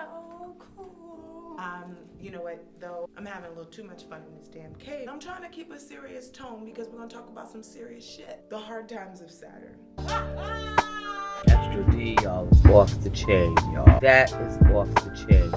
so cool. You know what, though? I'm having a little too much fun in this damn cave. I'm trying to keep a serious tone because we're gonna talk about some serious shit. The hard times of Saturn. AstroDee, y'all, is off the chain, y'all. That is off the chain.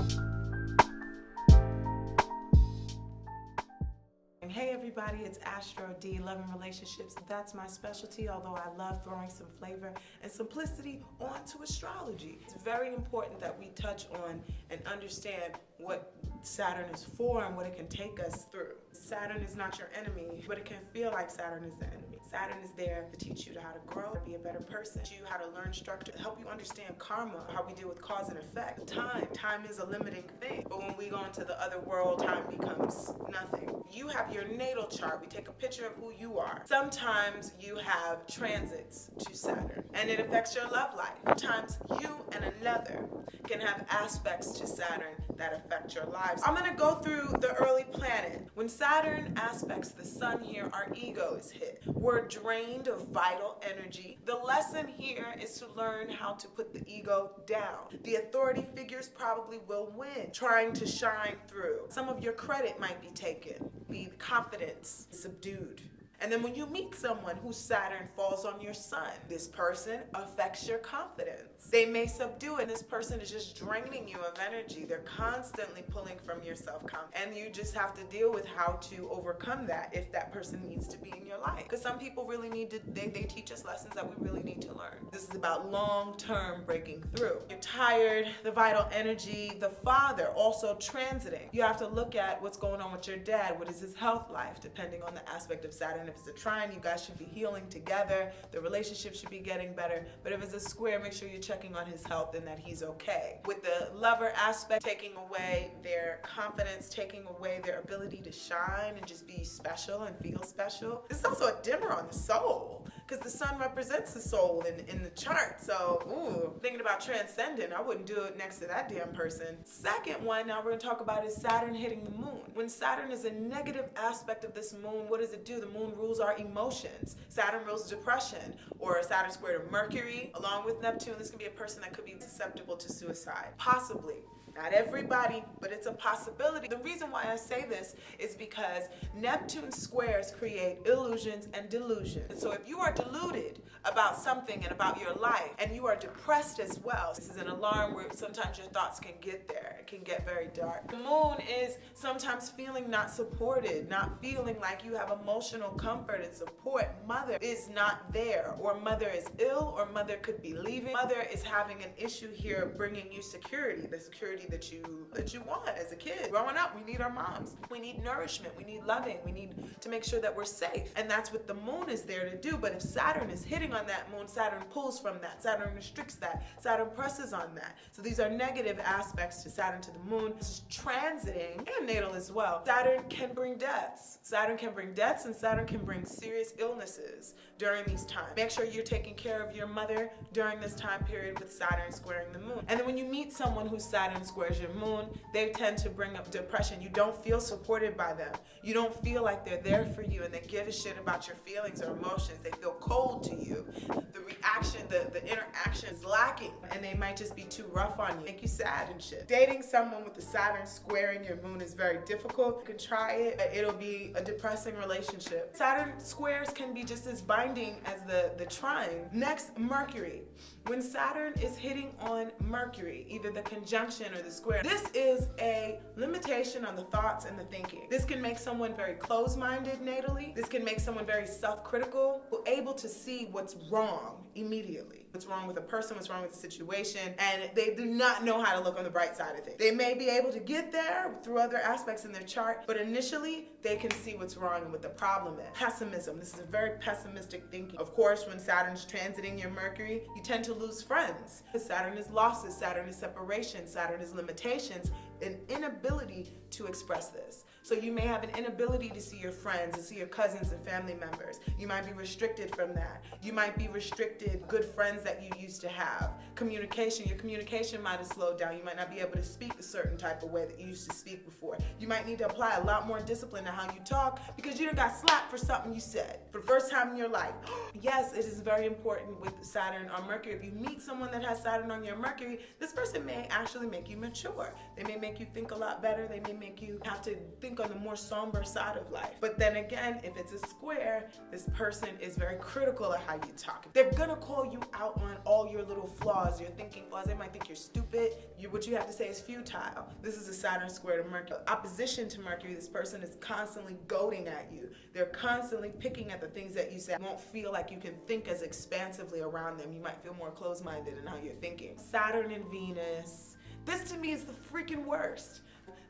Hey everybody, it's AstroDee, Love and Relationships. That's my specialty, although I love throwing some flavor and simplicity onto astrology. It's very important that we touch on and understand what Saturn is for and what it can take us through. Saturn is not your enemy, but it can feel like Saturn is the enemy. Saturn is there to teach you how to grow, to be a better person, teach you how to learn structure, help you understand karma, how we deal with cause and effect. Time is a limiting thing, but when we go into the other world, time becomes nothing. You have your natal chart. We take a picture of who you are. Sometimes you have transits to Saturn, and it affects your love life. Sometimes you and another can have aspects to Saturn that affect your lives. I'm gonna go through the early planet. When Saturn aspects the sun here, our ego is hit. We're drained of vital energy. The lesson here is to learn how to put the ego down. The authority figures probably will win, trying to shine through. Some of your credit might be taken. The confidence subdued. And then when you meet someone whose Saturn falls on your sun, this person affects your confidence. They may subdue it. This person is just draining you of energy. They're constantly pulling from your self-confidence. And you just have to deal with how to overcome that if that person needs to be in your life. Because some people really need to, they teach us lessons that we really need to learn. This is about long-term breaking through. You're tired, the vital energy, the father also transiting. You have to look at what's going on with your dad. What is his health life, depending on the aspect of Saturn. If it's a trine, you guys should be healing together. The relationship should be getting better. But if it's a square, make sure you're checking on his health and that he's okay. With the lover aspect, taking away their confidence, taking away their ability to shine and just be special and feel special. This is also a dimmer on the soul, because the sun represents the soul in the chart. So, thinking about transcending, I wouldn't do it next to that damn person. Second one, now we're gonna talk about is Saturn hitting the moon. When Saturn is a negative aspect of this moon, what does it do? The moon rules our emotions. Saturn rules depression, or Saturn squared to Mercury, along with Neptune. This can be a person that could be susceptible to suicide. Possibly. Not everybody, but it's a possibility. The reason why I say this is because Neptune squares create illusions and delusions. And so if you are deluded about something and about your life, and you are depressed as well, this is an alarm where sometimes your thoughts can get there. It can get very dark. The moon is sometimes feeling not supported, not feeling like you have emotional comfort and support. Mother is not there, or mother is ill, or mother could be leaving. Mother is having an issue here bringing you security, the security that you want as a kid. Growing up, we need our moms. We need nourishment. We need loving. We need to make sure that we're safe. And that's what the moon is there to do. But if Saturn is hitting on that moon, Saturn pulls from that. Saturn restricts that. Saturn presses on that. So these are negative aspects to Saturn to the moon. It's transiting and natal as well. Saturn can bring deaths. Saturn can bring deaths, and Saturn can bring serious illnesses during these times. Make sure you're taking care of your mother during this time period with Saturn squaring the moon. And then when you meet someone whose Saturn squares your moon, they tend to bring up depression. You don't feel supported by them. You don't feel like they're there for you and they give a shit about your feelings or emotions. They feel cold to you. The reaction, the interaction is lacking, and they might just be too rough on you, make you sad and shit. Dating someone with the Saturn squaring your moon is very difficult. You can try it, but it'll be a depressing relationship. Saturn squares can be just as binding as the trine. Next, Mercury. When Saturn is hitting on Mercury, either the conjunction or the square, this is a limitation on the thoughts and the thinking. This can make someone very closed-minded natally. This can make someone very self-critical, able to see what's wrong immediately. What's wrong with a person, what's wrong with the situation, and they do not know how to look on the bright side of things. They may be able to get there through other aspects in their chart, but initially they can see what's wrong and what the problem is. Pessimism. This is a very pessimistic thinking. Of course, when Saturn's transiting your Mercury, you tend to lose friends. Saturn is losses, Saturn is separation, Saturn is limitations, an inability to express this. So you may have an inability to see your friends and see your cousins and family members. You might be restricted from that. You might be restricted good friends that you used to have. Communication, your communication might have slowed down. You might not be able to speak a certain type of way that you used to speak before. You might need to apply a lot more discipline to how you talk because you done got slapped for something you said for the first time in your life. Yes, it is very important with Saturn on Mercury. If you meet someone that has Saturn on your Mercury, this person may actually make you mature. They may make you think a lot better. They may make you have to think on the more somber side of life. But then again, if it's a square, this person is very critical of how you talk. They're gonna call you out on all your little flaws, your thinking flaws. They might think you're stupid. What you have to say is futile. This is a Saturn square to Mercury. Opposition to Mercury, this person is constantly goading at you. They're constantly picking at the things that you say. You won't feel like you can think as expansively around them. You might feel more closed-minded in how you're thinking. Saturn and Venus. This to me is the freaking worst.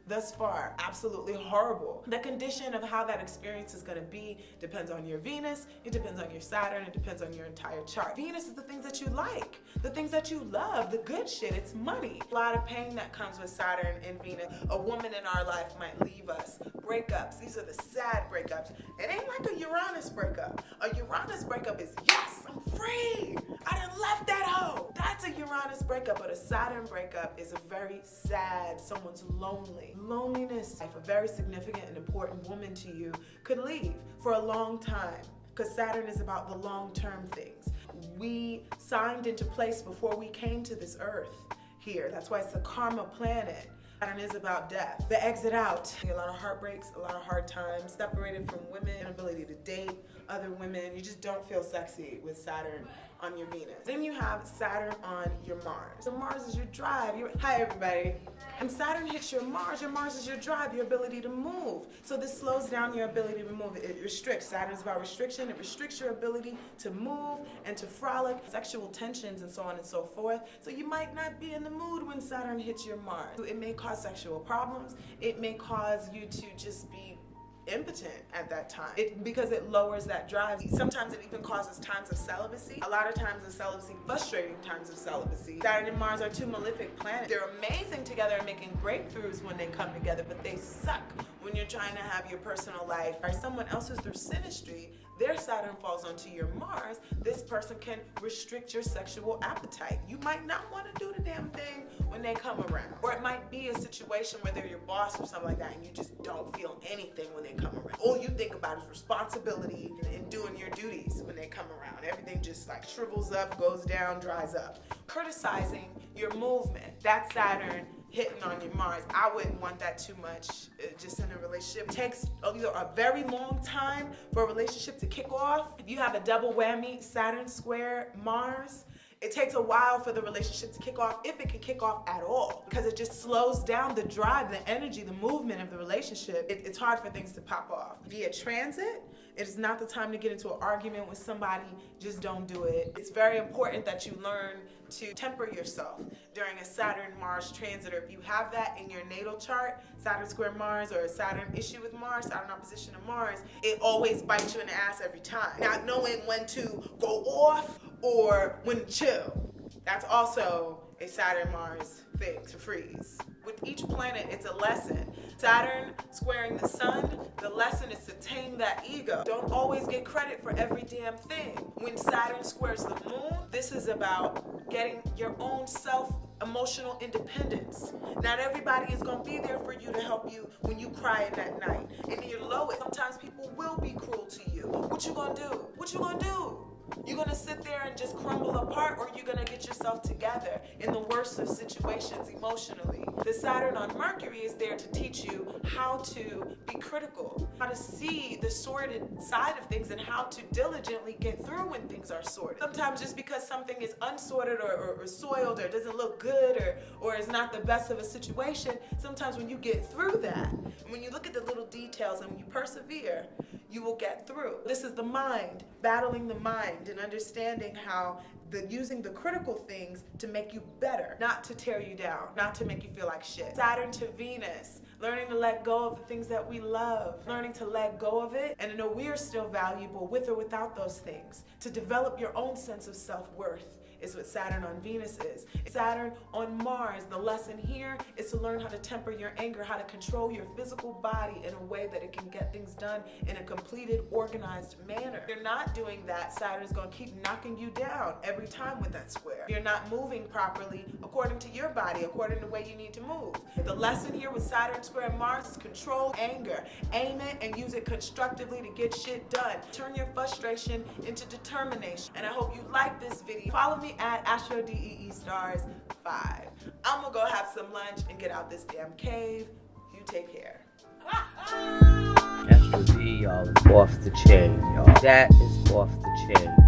Thus far, absolutely horrible. The condition of how that experience is gonna be depends on your Venus, it depends on your Saturn, it depends on your entire chart. Venus is the things that you like, the things that you love, the good shit, it's money. A lot of pain that comes with Saturn and Venus. A woman in our life might leave us. Breakups, these are the sad breakups. It ain't like a Uranus breakup. A Uranus breakup is, yes, I'm free. I done left that hoe. That's a Uranus breakup, but a Saturn breakup is a very sad, someone's lonely. Loneliness, if a very significant and important woman to you could leave for a long time, because Saturn is about the long-term things. We signed into place before we came to this earth here. That's why it's the karma planet. Saturn is about death. The exit out. A lot of heartbreaks, a lot of hard times, separated from women, inability to date other women. You just don't feel sexy with Saturn on your Venus. Then you have Saturn on your Mars. So Mars is your drive. Hi everybody. And Saturn hits your Mars is your drive, your ability to move. So this slows down your ability to move. It restricts. Saturn is about restriction. It restricts your ability to move and to frolic, sexual tensions and so on and so forth. So you might not be in the mood when Saturn hits your Mars. It may cause sexual problems. It may cause you to just be impotent at that time because it lowers that drive. Sometimes it even causes times of celibacy. A lot of times of celibacy, frustrating times of celibacy. Saturn and Mars are two malefic planets. They're amazing together and making breakthroughs when they come together, but they suck when you're trying to have your personal life or someone else who's through synastry. Their Saturn falls onto your Mars. This person can restrict your sexual appetite. You might not want to do the damn thing when they come around. Or it might be a situation where they're your boss or something like that and you just don't feel anything when they come around. All you think about is responsibility and doing your duties when they come around. Everything just like shrivels up, goes down, dries up. Criticizing your movement. That's Saturn hitting on your Mars. I wouldn't want that too much just in a relationship. It takes either a very long time for a relationship to kick off. If you have a double whammy, Saturn square Mars, it takes a while for the relationship to kick off, if it can kick off at all, because it just slows down the drive, the energy, the movement of the relationship. It's hard for things to pop off. Via transit, it is not the time to get into an argument with somebody. Just don't do it. It's very important that you learn to temper yourself during a Saturn-Mars transit, or if you have that in your natal chart, Saturn square Mars or a Saturn issue with Mars, Saturn opposition to Mars, it always bites you in the ass every time. Not knowing when to go off or when to chill. That's also a Saturn-Mars thing, to freeze. With each planet, it's a lesson. Saturn squaring the sun, the lesson is to tame that ego. Don't always get credit for every damn thing. When Saturn squares the moon, this is about getting your own emotional independence. Not everybody is gonna be there for you to help you when you cry at that night. And in your lowest, sometimes people will be cruel to you. What you gonna do? What you gonna do? You're gonna sit there and just crumble apart, or you're gonna get yourself together in the worst of situations emotionally. The Saturn on Mercury is there to teach you how to be critical, how to see the sordid side of things and how to diligently get through when things are sordid. Sometimes just because something is unsorted or soiled or doesn't look good or is not the best of a situation, sometimes when you get through that, when you look at the little details and when you persevere, you will get through. This is the mind, battling the mind and understanding how using the critical things to make you better, not to tear you down, not to make you feel like shit. Saturn to Venus, learning to let go of the things that we love, learning to let go of it and to know we're still valuable with or without those things, to develop your own sense of self-worth is what Saturn on Venus is. Saturn on Mars, the lesson here is to learn how to temper your anger, how to control your physical body in a way that it can get things done in a completed, organized manner. If you're not doing that, Saturn's going to keep knocking you down every time with that square. You're not moving properly according to your body, according to the way you need to move. The lesson here with Saturn square Mars is control anger. Aim it and use it constructively to get shit done. Turn your frustration into determination. And I hope you like this video. Follow me at AstroDee5. I'm gonna go have some lunch and get out this damn cave. You take care. AstroDee, y'all, is off the chain, y'all. That is off the chain.